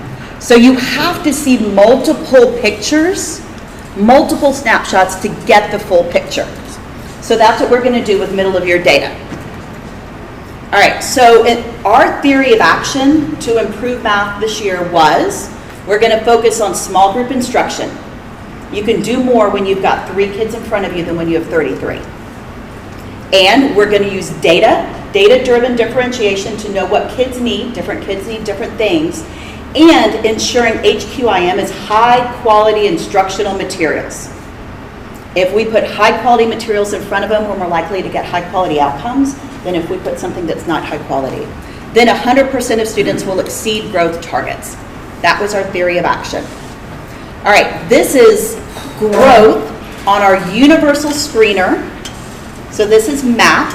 So you have to see multiple pictures, multiple snapshots to get the full picture. So that's what we're going to do with middle of year data. All right, so our theory of action to improve math this year was we're going to focus on small group instruction. You can do more when you've got 3 kids in front of you than when you have 33. And we're going to use data-driven differentiation to know what kids need. Different kids need different things. And ensuring HQIM is high-quality instructional materials. If we put high-quality materials in front of them, we're more likely to get high-quality outcomes than if we put something that's not high quality. Then 100% of students will exceed growth targets. That was our theory of action. All right, this is growth on our universal screener. So this is math.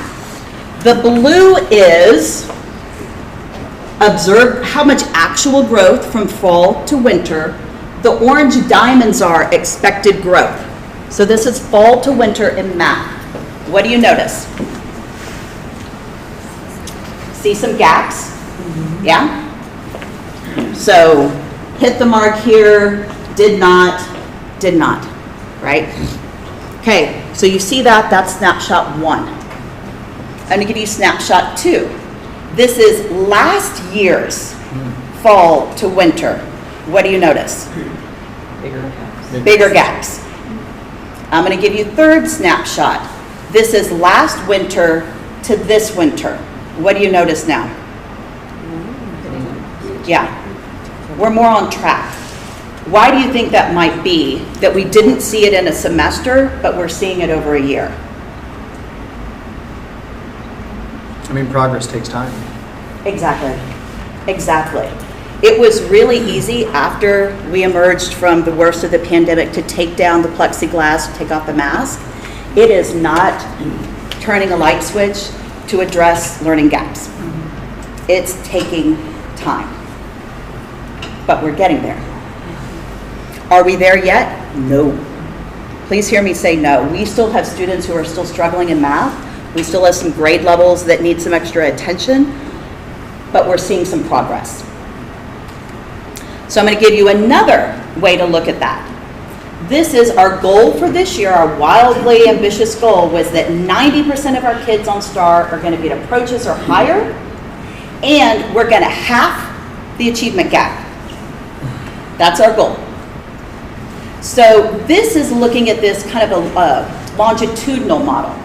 The blue is observe how much actual growth from fall to winter. The orange diamonds are expected growth. So this is fall to winter in math. What do you notice? See some gaps? Yeah? So hit the mark here, did not, right? Okay, so you see that's snapshot 1. I'm going to give you snapshot 2. This is last year's fall to winter. What do you notice? Bigger gaps. I'm going to give you third snapshot. This is last winter to this winter. What do you notice now? Yeah, we're more on track. Why do you think that might be, that we didn't see it in a semester, but we're seeing it over a year? I mean, progress takes time. Exactly. It was really easy after we emerged from the worst of the pandemic to take down the plexiglass, take off the mask. It is not turning a light switch to address learning gaps. It's taking time, but we're getting there. Are we there yet? No. Please hear me say no. We still have students who are still struggling in math. We still have some grade levels that need some extra attention, but we're seeing some progress. So I'm going to give you another way to look at that. This is our goal for this year. Our wildly ambitious goal was that 90% of our kids on STAR are going to be at approaches or higher, and we're going to half the achievement gap. That's our goal. So this is looking at this kind of a longitudinal model.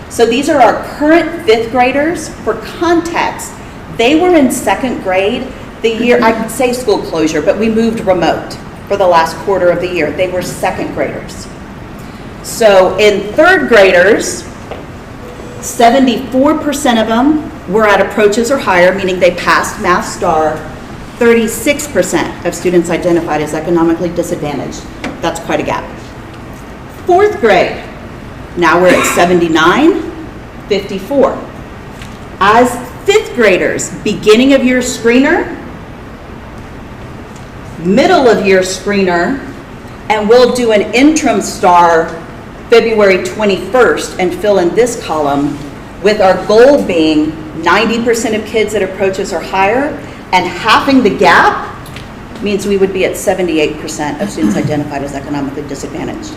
So these are our current 5th graders. For context, They were in second grade the year, I could say school closure, but we moved remote for the last quarter of the year. They were second graders. So in third graders, 74% of them were at approaches or higher, meaning they passed Math Star. 36% of students identified as economically disadvantaged. That's quite a gap. Fourth grade, now we're at 79, 54. As fifth graders, beginning of year screener, middle of year screener, and we'll do an interim star February 21st and fill in this column with our goal being 90% of kids at approaches or higher, and halving the gap means we would be at 78% of students identified as economically disadvantaged.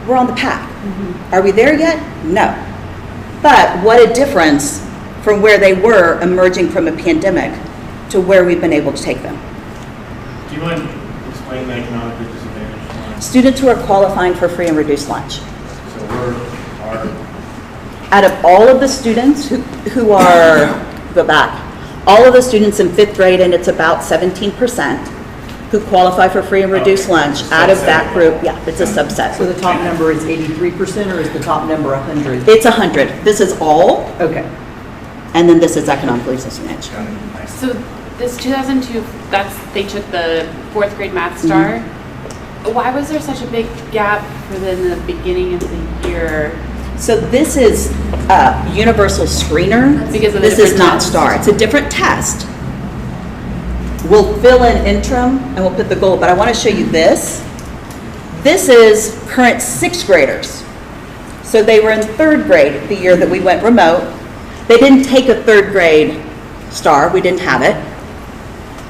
We're on the path. Are we there yet? No. But what a difference from where they were emerging from a pandemic to where we've been able to take them. Do you mind explaining the economically disadvantaged line? Students who are qualifying for free and reduced lunch. So our Out of all of the students who are, go back, all of the students in fifth grade, and it's about 17%, who qualify for free and reduced lunch, out of that group, yeah, it's a subset. So the top number is 83% or is the top number 100? It's 100. This is all, Okay. and then this is economically disadvantaged. So this 2002, they took the fourth grade Math Star. Why was there such a big gap within the beginning of the year? So this is universal screener. Because of the This is different not tests? STAR. It's a different test. We'll fill in interim and we'll put the goal, but I want to show you this. This is current sixth graders. So they were in third grade the year that we went remote. They didn't take a third grade STAR. We didn't have it.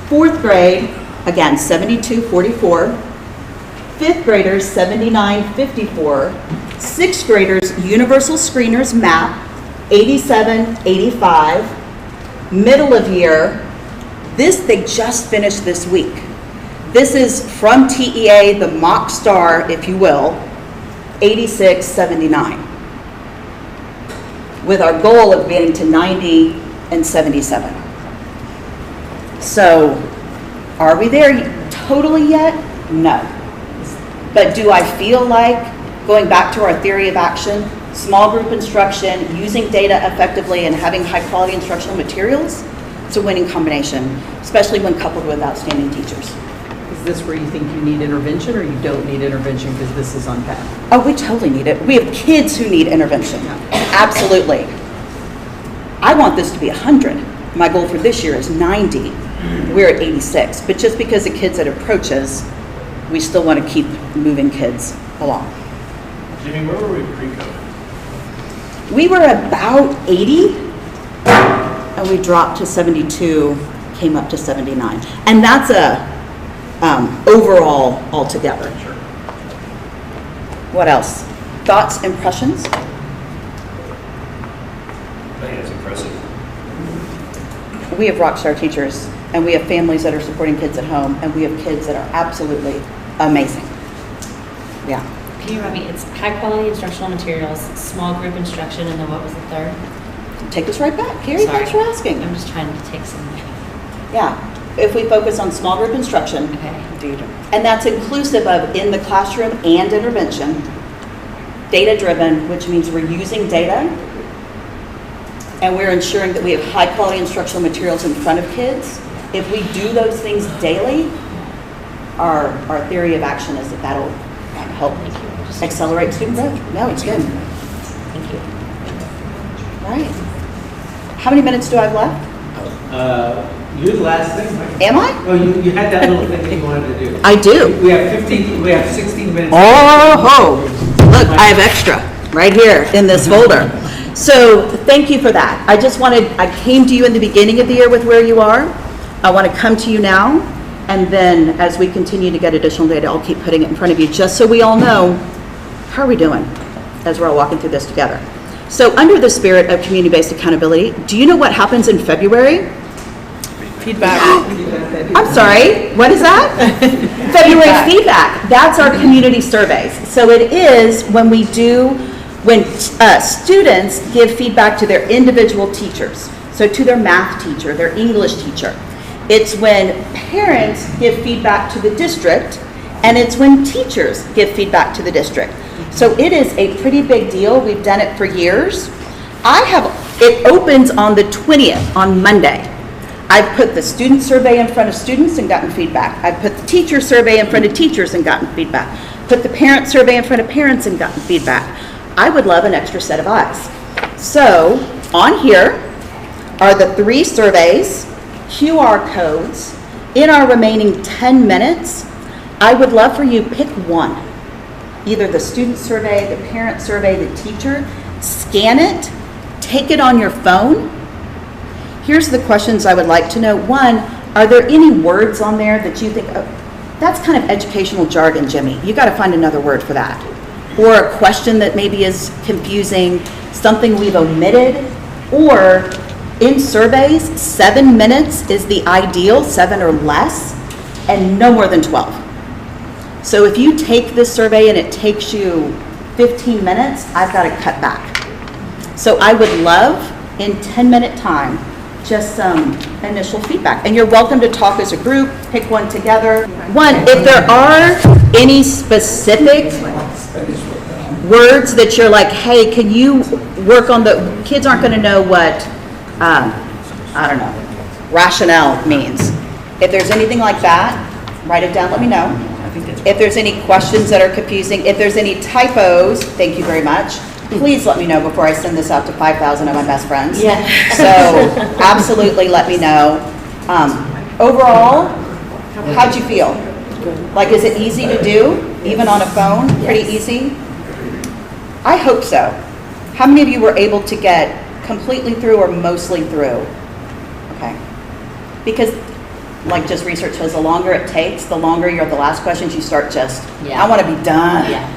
Fourth grade, again, 72-44. Fifth graders, 79-54. Sixth graders, universal screeners, MAP, 87-85. Middle of year, this they just finished this week. This is from TEA, the mock STAR, if you will, 86-79. With our goal of getting to 90 and 77. So, are we there totally yet? No. But do I feel like, going back to our theory of action, small group instruction, using data effectively, and having high quality instructional materials, it's a winning combination, especially when coupled with outstanding teachers. Is this where you think you need intervention or you don't need intervention because this is on path? Oh, we totally need it. We have kids who need intervention. Absolutely. I want this to be 100. My goal for this year is 90. We're at 86. But just because the kids at approaches, we still want to keep moving kids along. Jimmy, where were we pre-COVID? We were about 80, and we dropped to 72, came up to 79. And that's a overall altogether. Sure. What else? Thoughts, impressions? I think it's impressive. We have rock star teachers, and we have families that are supporting kids at home, and we have kids that are absolutely amazing. Yeah. Can you remind me, it's high quality instructional materials, small group instruction, and then what was the third? Take us right back. Carrie, Sorry. thanks for asking. I'm just trying to take some. Yeah. If we focus on small group instruction, Okay. and that's inclusive of in the classroom and intervention, data-driven, which means we're using data, and we're ensuring that we have high-quality instructional materials in front of kids. If we do those things daily, our theory of action is that that'll help accelerate student growth. No, it's good. Thank you. Right. How many minutes do I have left? You're the last thing. Am I? Oh, you had that little thing that you wanted to do. I do. We have 16 minutes. Oh, look, I have extra right here in this folder. So thank you for that. I came to you in the beginning of the year with where you are. I want to come to you now. And then as we continue to get additional data, I'll keep putting it in front of you just so we all know how are we doing as we're all walking through this together. So under the spirit of community-based accountability, do you know what happens in February? Feedback. I'm sorry, what is that? February feedback. That's our community surveys. So it is when students give feedback to their individual teachers. So to their math teacher, their English teacher. It's when parents give feedback to the district, and it's when teachers give feedback to the district. So it is a pretty big deal. We've done it for years. It opens on the 20th, on Monday. I've put the student survey in front of students and gotten feedback. I've put the teacher survey in front of teachers and gotten feedback. Put the parent survey in front of parents and gotten feedback. I would love an extra set of eyes. So on here are the 3 surveys, QR codes. In our remaining 10 minutes, I would love for you pick one. Either the student survey, the parent survey, the teacher. Scan it, take it on your phone. Here's the questions I would like to know. 1, are there any words on there that you think, oh, that's kind of educational jargon, Jimmy. You got to find another word for that. Or a question that maybe is confusing, something we've omitted. Or in surveys, 7 minutes is the ideal, 7 or less, and no more than 12. So if you take this survey and it takes you 15 minutes, I've got to cut back. So I would love, in 10-minute time, just some initial feedback. And you're welcome to talk as a group, pick one together. 1, if there are any specific words that you're like, hey, can you work on the, kids aren't going to know what, I don't know, rationale means. If there's anything like that, write it down, let me know. If there's any questions that are confusing, if there's any typos, thank you very much. Please let me know before I send this out to 5,000 of my best friends. Yeah. So absolutely let me know. Overall, how'd you feel? Like, is it easy to do, even on a phone? Pretty easy? I hope so. How many of you were able to get completely through or mostly through? Okay. Because, like just research says, the longer it takes, the longer you're at the last questions, you start just, I want to be done. Yeah.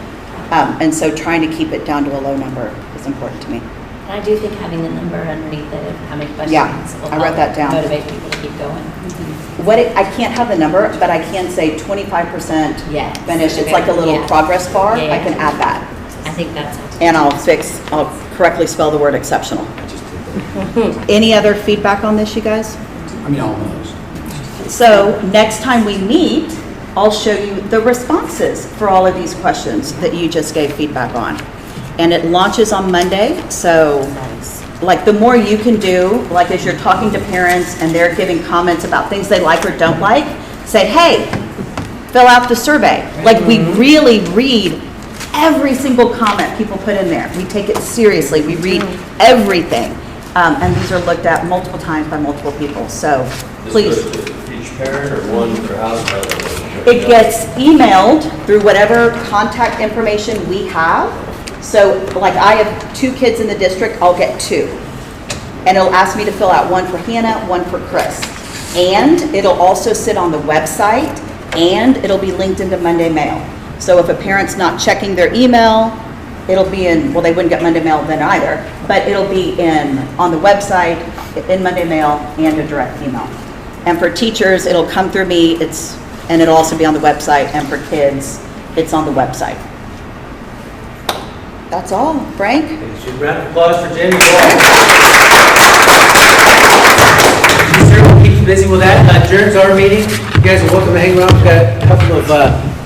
And so trying to keep it down to a low number is important to me. And I do think having the number underneath it of how many questions will I wrote that down. motivate people to keep going. I can't have the number, but I can say 25% finished. It's like a little progress bar. Yeah, yeah. I can add that. I think that's And I'll correctly spell the word exceptional. Any other feedback on this, you guys? I mean, almost. So next time we meet, I'll show you the responses for all of these questions that you just gave feedback on. And it launches on Monday, so like the more you can do, like as you're talking to parents and they're giving comments about things they like or don't like, say, hey, fill out the survey. Like we really read every single comment people put in there. We take it seriously. We read everything. And these are looked at multiple times by multiple people. So please. This goes to each parent or one per household? It gets emailed through whatever contact information we have. So like I have 2 kids in the district, I'll get 2. And it'll ask me to fill out one for Hannah, one for Chris. And it'll also sit on the website and it'll be linked into Monday Mail. So if a parent's not checking their email, it'll be in, well, they wouldn't get Monday Mail then either, but it'll be on the website, in Monday Mail, and a direct email. And for teachers, it'll come through me, and it'll also be on the website, and for kids, it's on the website. That's all. Frank? Round of applause for Jamie Wall. She certainly keeps busy with that. Adjourns our meeting. You guys are welcome to hang around. We've got a couple of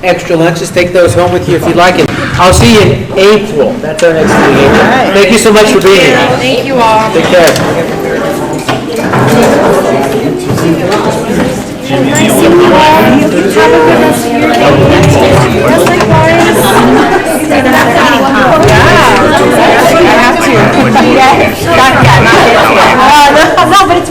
extra lunches. Take those home with you if you'd like. And I'll see you in April. That's our next meeting. right. Thank you so much for being here. Thank you all. Take care. Nice to meet you all.